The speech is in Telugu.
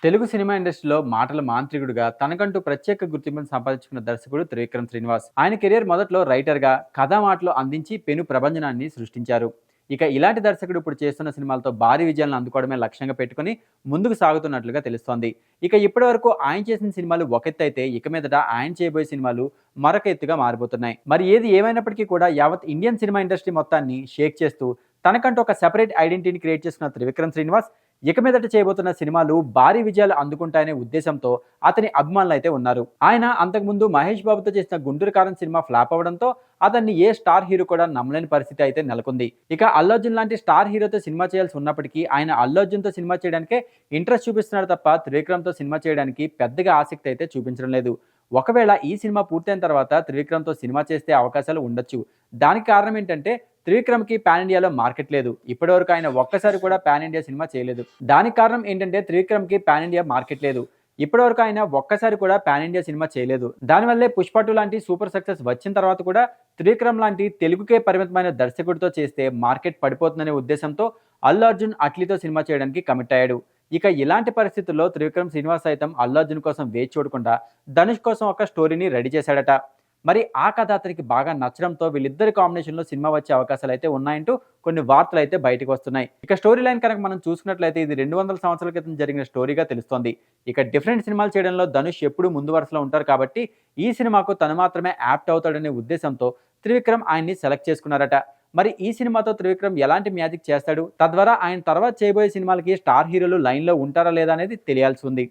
తెలుగు సినిమా ఇండస్ట్రీలో మాటల మాంత్రికుడిగా తనకంటూ ప్రత్యేక గుర్తింపును సంపాదించుకున్న దర్శకుడు త్రివిక్రమ్ శ్రీనివాస్. ఆయన కెరియర్ మొదట్లో రైటర్గా కథా మాటలు అందించి పెను ప్రభంజనాన్ని సృష్టించారు. ఇక ఇలాంటి దర్శకుడు ఇప్పుడు చేస్తున్న సినిమాలతో భారీ విజయాలను అందుకోవడమే లక్ష్యంగా పెట్టుకుని ముందుకు సాగుతున్నట్లుగా తెలుస్తోంది. ఇక ఇప్పటి వరకు ఆయన చేసిన సినిమాలు ఒక ఎత్తు అయితే, ఇక మీదట ఆయన చేయబోయే సినిమాలు మరొక ఎత్తుగా మారిపోతున్నాయి. మరి ఏది ఏమైనప్పటికీ కూడా యావత్ ఇండియన్ సినిమా ఇండస్ట్రీ మొత్తాన్ని షేక్ చేస్తూ తనకంటూ ఒక సెపరేట్ ఐడెంటిటీని క్రియేట్ చేసుకున్న త్రివిక్రమ్ శ్రీనివాస్ ఇక మీదట చేయబోతున్న సినిమాలు భారీ విజయాలు అందుకుంటాయనే ఉద్దేశంతో అతని అభిమానులు అయితే ఉన్నారు. ఆయన అంతకుముందు మహేష్ బాబుతో చేసిన గుంటూరు కారం సినిమా ఫ్లాప్ అవ్వడంతో అతన్ని ఏ స్టార్ హీరో కూడా నమ్మలేని పరిస్థితి అయితే నెలకొంది. ఇక అల్లు అర్జున్ లాంటి స్టార్ హీరోతో సినిమా చేయాల్సి ఉన్నప్పటికీ ఆయన అల్లు అర్జున్తో సినిమా చేయడానికే ఇంట్రెస్ట్ చూపిస్తున్నాడు తప్ప త్రివిక్రమ్తో సినిమా చేయడానికి పెద్దగా ఆసక్తి అయితే చూపించడం లేదు. ఒకవేళ ఈ సినిమా పూర్తయిన తర్వాత త్రివిక్రమ్తో సినిమా చేస్తే అవకాశాలు ఉండొచ్చు. దానికి కారణం ఏంటంటే త్రివిక్రమ్‌కి పాన్ ఇండియాలో మార్కెట్ లేదు. ఇప్పటివరకు ఆయన ఒక్కసారి కూడా పాన్ ఇండియా సినిమా చేయలేదు. దానికి కారణం ఏంటంటే త్రివిక్రమ్‌కి పాన్ ఇండియా మార్కెట్ లేదు. ఇప్పటివరకు ఆయన ఒక్కసారి కూడా పాన్ ఇండియా సినిమా చేయలేదు. దానివల్లే 'పుష్ప 2' లాంటి సూపర్ సక్సెస్ వచ్చిన తర్వాత కూడా త్రివిక్రమ్ లాంటి తెలుగుకే పరిమితమైన దర్శకుడితో చేస్తే మార్కెట్ పడిపోతుందనే ఉద్దేశంతో అల్లు అర్జున్, అట్లీతో సినిమా చేయడానికి కమిట్ అయ్యాడు. ఇక ఇలాంటి పరిస్థితుల్లో త్రివిక్రమ్ శ్రీనివాస్ సైతం అల్లు అర్జున్ కోసం వేచి చూడకుండా ధనుష్ కోసం ఒక స్టోరీని రెడీ చేశాడట. మరి ఆ కథ అతనికి బాగా నచ్చడంతో వీళ్ళిద్దరి కాంబినేషన్‌లో సినిమా వచ్చే అవకాశాలైతే ఉన్నాయంటూ కొన్ని వార్తలైతే బయటకు వస్తున్నాయి. ఇక స్టోరీ లైన్ కనుక మనం చూసుకున్నట్లయితే ఇది 200 సంవత్సరాల క్రితం జరిగిన స్టోరీగా తెలుస్తోంది. ఇక డిఫరెంట్ సినిమాలు చేయడంలో ధనుష్ ఎప్పుడూ ముందు వరుసలో ఉంటారు కాబట్టి ఈ సినిమాకు తను మాత్రమే యాప్ట్ అవుతాడనే ఉద్దేశంతో త్రివిక్రమ్ ఆయన్ని సెలెక్ట్ చేసుకున్నారట. మరి ఈ సినిమాతో త్రివిక్రమ్ ఎలాంటి మ్యాజిక్ చేస్తాడు? తద్వారా ఆయన తర్వాత చేయబోయే సినిమాలకి స్టార్ హీరోలు లైన్‌లో ఉంటారా లేదా అనేది తెలియాల్సి ఉంది.